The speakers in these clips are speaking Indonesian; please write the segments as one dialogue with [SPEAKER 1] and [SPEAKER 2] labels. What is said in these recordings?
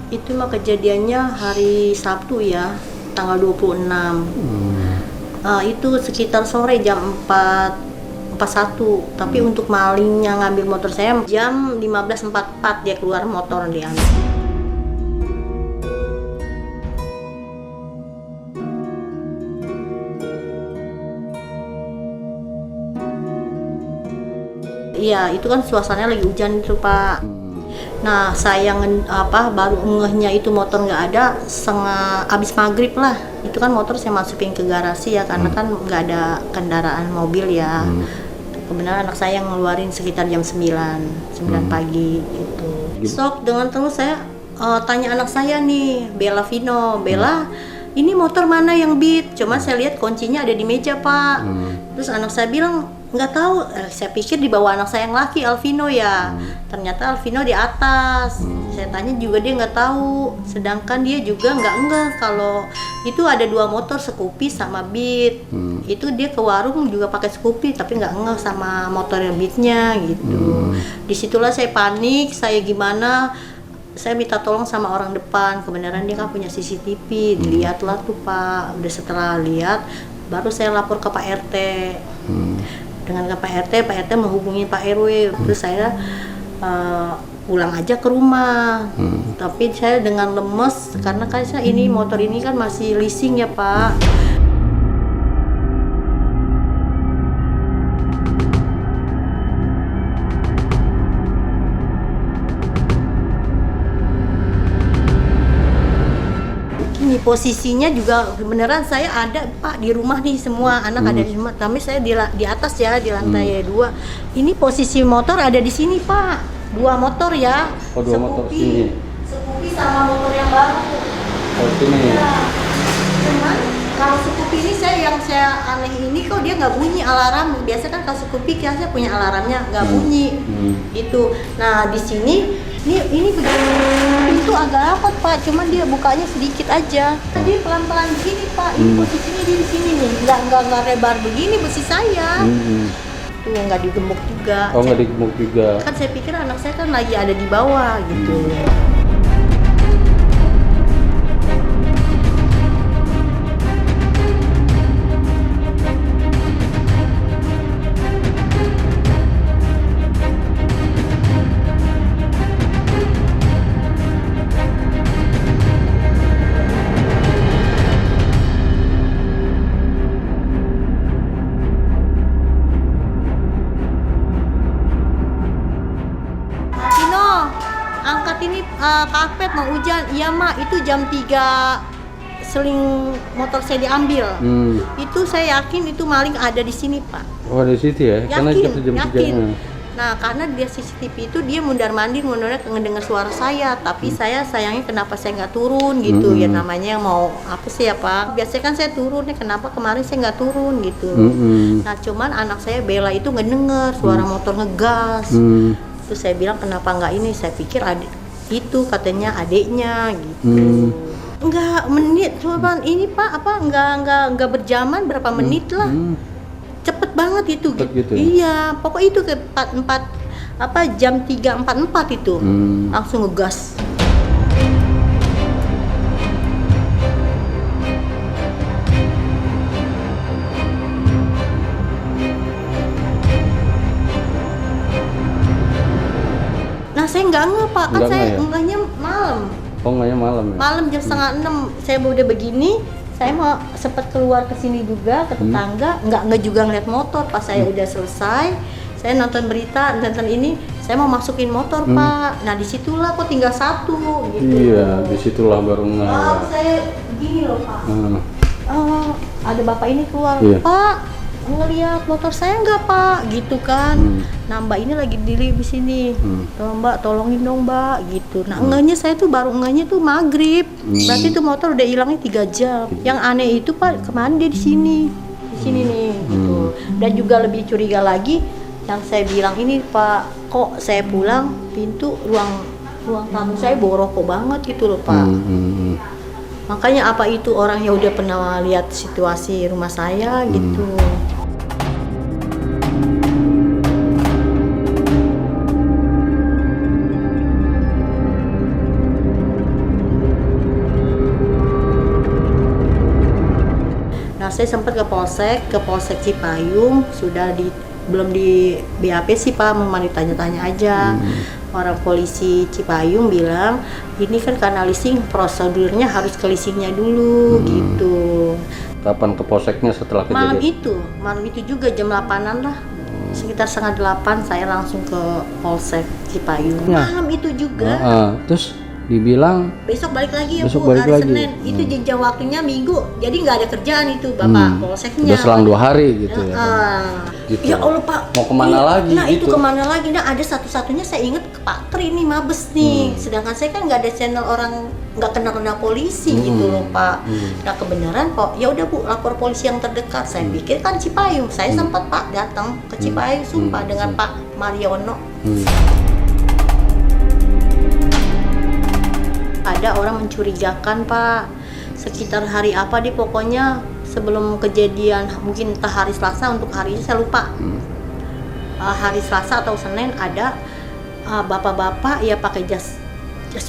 [SPEAKER 1] Itu mah kejadiannya hari Sabtu ya, tanggal 26. Itu sekitar sore jam 4.41. Tapi untuk malingnya ngambil motor saya jam 15.44 dia keluar motor diambil. Iya, itu kan suasananya lagi hujan itu Pak. Nah, saya baru ngehnya itu motor nggak ada abis maghrib lah. Itu kan motor saya masukin ke garasi ya, karena kan nggak ada kendaraan mobil ya. Kebenaran anak saya yang ngeluarin sekitar jam 9 pagi gitu. Sok dengan terus saya tanya anak saya nih, Bella Vino, Bella, ini motor mana yang beat? Cuma saya lihat kuncinya ada di meja Pak. Terus anak saya bilang nggak tahu, saya pikir di bawah anak saya yang laki Alvino ya. Ternyata Alvino di atas. Saya tanya juga dia nggak tahu. Sedangkan dia juga nggak kalau itu ada 2 motor, Scoopy sama Beat. Itu dia ke warung juga pakai Scoopy tapi nggak ngeh sama motor yang Beatnya gitu. Disitulah saya panik, saya gimana? Saya minta tolong sama orang depan. Kebenaran dia kan punya CCTV. Dilihatlah tuh Pak. Udah setelah lihat, baru saya lapor ke Pak RT. Dengan Pak RT menghubungi Pak RW. Terus saya pulang aja ke rumah. Tapi saya dengan lemes karena kan ini motor ini kan masih leasing ya Pak. Posisinya juga beneran saya ada Pak di rumah nih, semua anak ada di rumah, tapi saya di atas ya, di lantai 2. Ini posisi motor ada di sini Pak, 2 motor ya.
[SPEAKER 2] Oh, 2 motor sini.
[SPEAKER 1] Scoopy sama motor yang baru.
[SPEAKER 2] Oh, sini.
[SPEAKER 1] Ya. Cuman kalau Scoopy ini yang saya aneh ini kok dia nggak bunyi alarm. Biasa kan kalau Scoopy saya punya alarmnya nggak bunyi. Gitu. Nah di sini ini pintu agak rapat Pak, cuman dia bukanya sedikit aja. Tadi pelan-pelan begini Pak, ini posisinya di sini nih, nggak lebar begini besi saya. Tuh nggak digemuk juga.
[SPEAKER 2] Oh nggak digemuk juga.
[SPEAKER 1] Kan saya pikir anak saya kan lagi ada di bawah gitu. Angkat ini karpet mau hujan. Iya Mak, itu jam 3 seling motor saya diambil. Itu saya yakin itu maling ada di sini Pak.
[SPEAKER 2] Oh di situ ya? Karena itu jam 3.
[SPEAKER 1] Nah karena dia CCTV itu dia mundar-mandir ngedengar suara saya. Tapi saya sayangnya kenapa saya nggak turun gitu. Ya namanya mau apa sih ya Pak. Biasanya kan saya turun ya, kenapa kemarin saya nggak turun gitu. Nah cuman anak saya Bella itu ngedenger suara motor ngegas. Terus saya bilang kenapa nggak ini, saya pikir adik itu katanya adiknya gitu. Enggak menit, cuman ini Pak enggak berjaman berapa menit lah. Cepet banget itu gitu. Iya, pokok itu ke 4 jam 3.44 itu. Langsung ngegas. Saya nggak ngeh Pak, kan saya enggaknya malam.
[SPEAKER 2] Oh enggaknya malam ya? Malam
[SPEAKER 1] jam 5:30, saya udah begini, saya mau sempat keluar ke sini juga, ke tetangga, nggak juga ngeliat motor. Pas saya udah selesai, saya nonton berita, nonton ini, saya mau masukin motor Pak. Nah disitulah kok tinggal 1 gitu.
[SPEAKER 2] Iya, disitulah baru
[SPEAKER 1] saya gini loh Pak. Ada bapak ini keluar, Pak ngeliat motor saya nggak Pak gitu kan. Nah Mbak ini lagi diri di sini. Mbak tolongin dong Mbak gitu. Nah enggaknya saya tuh baru enggaknya tuh maghrib. Berarti tuh motor udah hilangnya 3 jam. Yang aneh itu Pak kemana dia di sini nih gitu. Dan juga lebih curiga lagi yang saya bilang ini Pak, kok saya pulang pintu ruang tamu saya boroko banget gitu loh Pak. Makanya apa itu orang yang udah pernah lihat situasi rumah saya gitu. saya sempat ke Polsek Cipayung, belum di BAP sih Pak, mau ditanya-tanya aja. Orang polisi Cipayung bilang, ini kan karena leasing, prosedurnya harus ke leasingnya dulu gitu.
[SPEAKER 2] Kapan ke polseknya setelah kejadian?
[SPEAKER 1] Malam itu juga jam 8-an lah. Sekitar setengah 8 saya langsung ke Polsek Cipayung. Malam itu juga.
[SPEAKER 2] Terus dibilang
[SPEAKER 1] besok balik lagi ya
[SPEAKER 2] besok
[SPEAKER 1] Bu,
[SPEAKER 2] balik
[SPEAKER 1] hari
[SPEAKER 2] lagi.
[SPEAKER 1] Senin. Itu jejak waktunya Minggu, jadi nggak ada kerjaan itu Bapak Polseknya.
[SPEAKER 2] Udah selang 2 hari gitu ya.
[SPEAKER 1] Gitu. Ya Allah Pak.
[SPEAKER 2] Mau kemana lagi?
[SPEAKER 1] Nah
[SPEAKER 2] gitu.
[SPEAKER 1] itu kemana lagi? Nah ada satu-satunya saya ingat ke Pak Tri nih, Mabes nih. Sedangkan saya kan nggak ada channel orang nggak kenal polisi gitu loh Pak. Nah kebenaran kok, ya udah Bu, lapor polisi yang terdekat. Saya pikir kan Cipayung. Saya sempat Pak datang ke Cipayung sumpah dengan Pak Mariono. Ada orang mencurigakan Pak, sekitar hari apa dia pokoknya sebelum kejadian, mungkin entah hari Selasa, untuk hari ini saya lupa. Hari Selasa atau Senin ada bapak-bapak ya pakai jas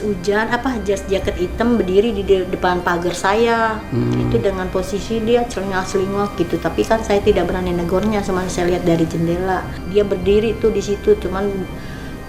[SPEAKER 1] hujan, jas jaket hitam berdiri di depan pagar saya. Itu dengan posisi dia celingak-celingok gitu, tapi kan saya tidak berani negornya, cuma saya lihat dari jendela. Dia berdiri tuh di situ, cuman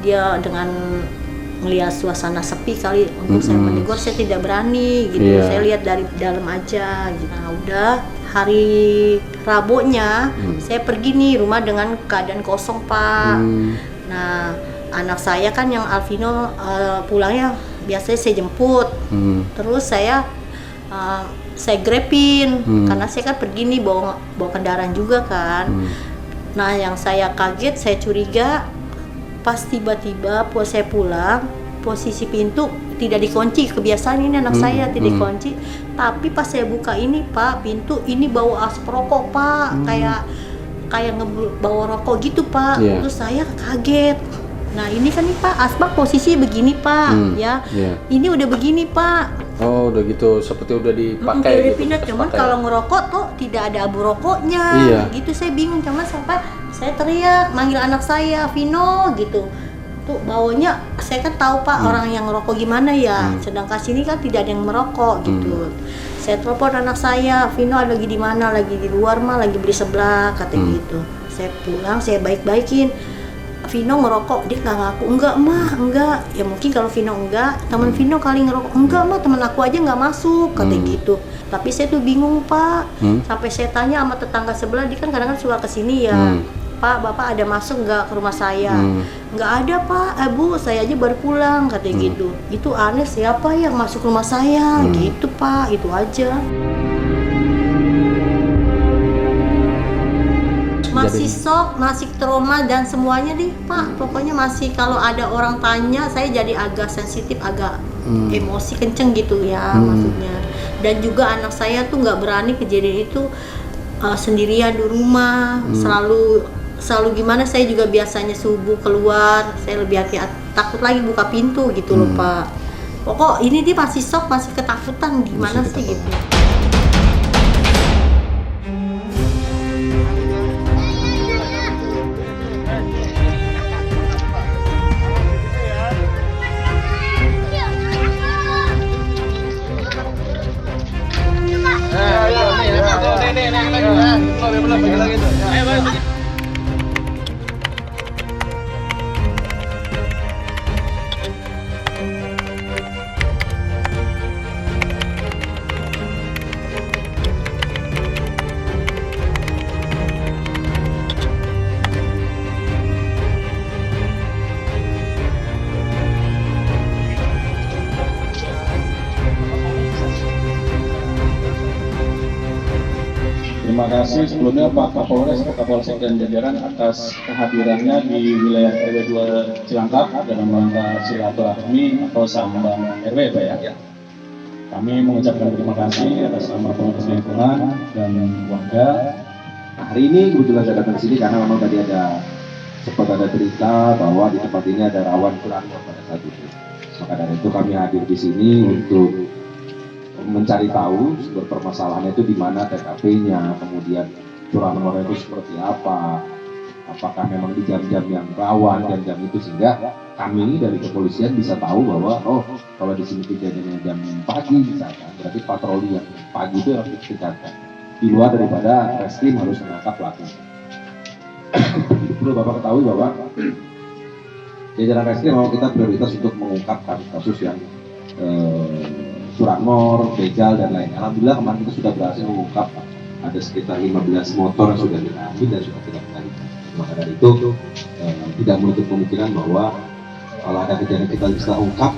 [SPEAKER 1] dia dengan melihat suasana sepi kali untuk saya menegur, saya tidak berani gitu. Saya lihat dari dalam aja gitu. Nah udah hari Rabunya saya pergi nih rumah dengan keadaan kosong Pak. Nah anak saya kan yang Alvino pulangnya biasanya saya jemput. Terus saya grabin karena saya kan pergi nih bawa kendaraan juga kan. Nah yang saya kaget, saya curiga pas tiba-tiba saya pulang, posisi pintu tidak dikunci. Kebiasaan ini anak saya tidak dikunci, tapi pas saya buka ini Pak, pintu ini bau asap rokok Pak, kayak ngebawa rokok gitu Pak. Terus saya kaget. Nah ini kan nih Pak, asbak posisi begini Pak, ini udah begini Pak.
[SPEAKER 2] Oh udah gitu, seperti udah dipakai
[SPEAKER 1] udah
[SPEAKER 2] gitu.
[SPEAKER 1] Dipindah, cuman kalau ngerokok tuh tidak ada abu rokoknya. Gitu saya bingung, cuman sampai saya teriak manggil anak saya Vino gitu. Tuh baunya saya kan tahu Pak orang yang ngerokok gimana ya. Sedangkan sini kan tidak ada yang merokok gitu. Saya telepon anak saya, Vino lagi di mana? Lagi di luar mah, lagi beli seblak katanya gitu. Saya pulang, saya baik-baikin. Vino ngerokok, dia nggak ngaku. Enggak mah, enggak. Ya mungkin kalau Vino enggak, teman Vino kali ngerokok. Enggak mah, teman aku aja nggak masuk katanya gitu. Tapi saya tuh bingung Pak. Sampai saya tanya sama tetangga sebelah, dia kan kadang-kadang suka kesini ya. Pak, Bapak ada masuk nggak ke rumah saya? Nggak ada Pak, Bu, saya aja baru pulang katanya gitu. Itu aneh, siapa yang masuk rumah saya? Gitu Pak, itu aja. Masih shock, masih trauma dan semuanya deh Pak. Pokoknya masih kalau ada orang tanya, saya jadi agak sensitif, agak emosi kenceng gitu ya maksudnya. Dan juga anak saya tuh nggak berani kejadian itu sendirian di rumah. Selalu gimana, saya juga biasanya subuh keluar, saya lebih hati-hati, takut lagi buka pintu gitu loh Pak. Pokok ini dia masih shock, masih ketakutan gimana sih gitu.
[SPEAKER 3] Terima kasih sebelumnya Pak Kapolres, Kapolsek dan jajaran atas kehadirannya di wilayah RW 2 Cilangkap dalam rangka silaturahmi atau sambang RW Pak ya. Kami mengucapkan terima kasih atas nama Polres Lingkungan dan warga.
[SPEAKER 4] Nah, hari ini kebetulan saya datang ke sini karena memang tadi sempat ada berita bahwa di tempat ini ada rawan curanmor pada saat itu. Maka dari itu kami hadir di sini untuk mencari tahu sumber permasalahannya itu di mana TKP-nya, kemudian curanmor itu seperti apa, apakah memang di jam-jam yang rawan jam-jam itu, sehingga kami ini dari kepolisian bisa tahu bahwa kalau di sini kejadiannya jam pagi misalkan, berarti patroli yang pagi itu harus ditingkatkan. di luar daripada reskrim harus menangkap pelaku. Perlu Bapak ketahui bahwa jajaran reskrim memang kita prioritas untuk mengungkap kasus yang curanmor, begal dan lain. Alhamdulillah kemarin kita sudah berhasil mengungkap ada sekitar 15 motor yang sudah kita ambil dan sudah kita kembalikan. Maka dari itu tidak menutup kemungkinan bahwa kalau ada kejadian kita bisa ungkap,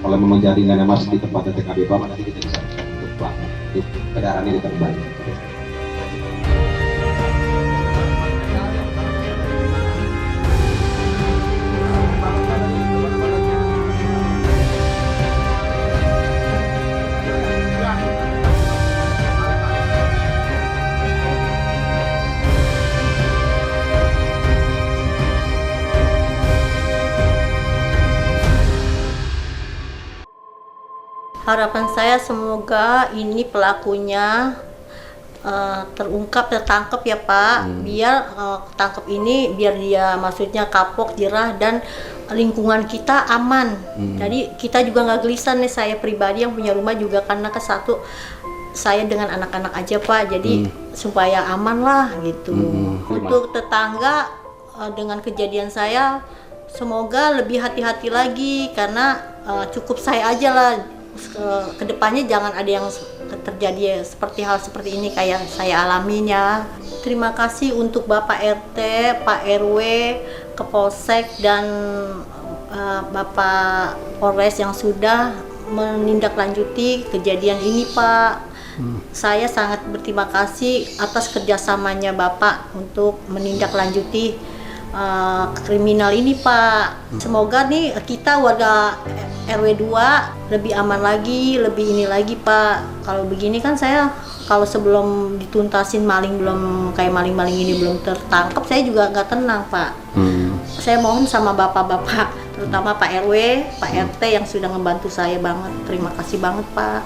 [SPEAKER 4] kalau memang jaringan yang masuk di tempat TKB Bapak nanti kita bisa untuk pelaku, untuk kendaraan ini kembali.
[SPEAKER 1] Harapan saya semoga ini pelakunya terungkap, tertangkap ya Pak. Biar ketangkep ini, biar dia maksudnya kapok, jerah, dan lingkungan kita aman. Jadi kita juga nggak gelisah nih, saya pribadi yang punya rumah juga, karena satu saya dengan anak-anak aja Pak. Jadi supaya aman lah gitu. Untuk tetangga dengan kejadian saya, semoga lebih hati-hati lagi, karena cukup saya aja lah. Kedepannya jangan ada yang terjadi seperti hal seperti ini kayak saya alamin ya. Terima kasih untuk Bapak RT, Pak RW, Kapolsek dan Bapak Polres yang sudah menindaklanjuti kejadian ini Pak. Saya sangat berterima kasih atas kerjasamanya Bapak untuk menindaklanjuti kriminal ini Pak. Semoga nih kita warga RW 2 lebih aman lagi, lebih ini lagi Pak. Kalau begini kan saya, kalau sebelum dituntasin maling, belum kayak maling-maling ini belum tertangkap, saya juga nggak tenang Pak. Saya mohon sama bapak-bapak, terutama Pak RW, Pak RT yang sudah membantu saya banget. Terima kasih banget Pak.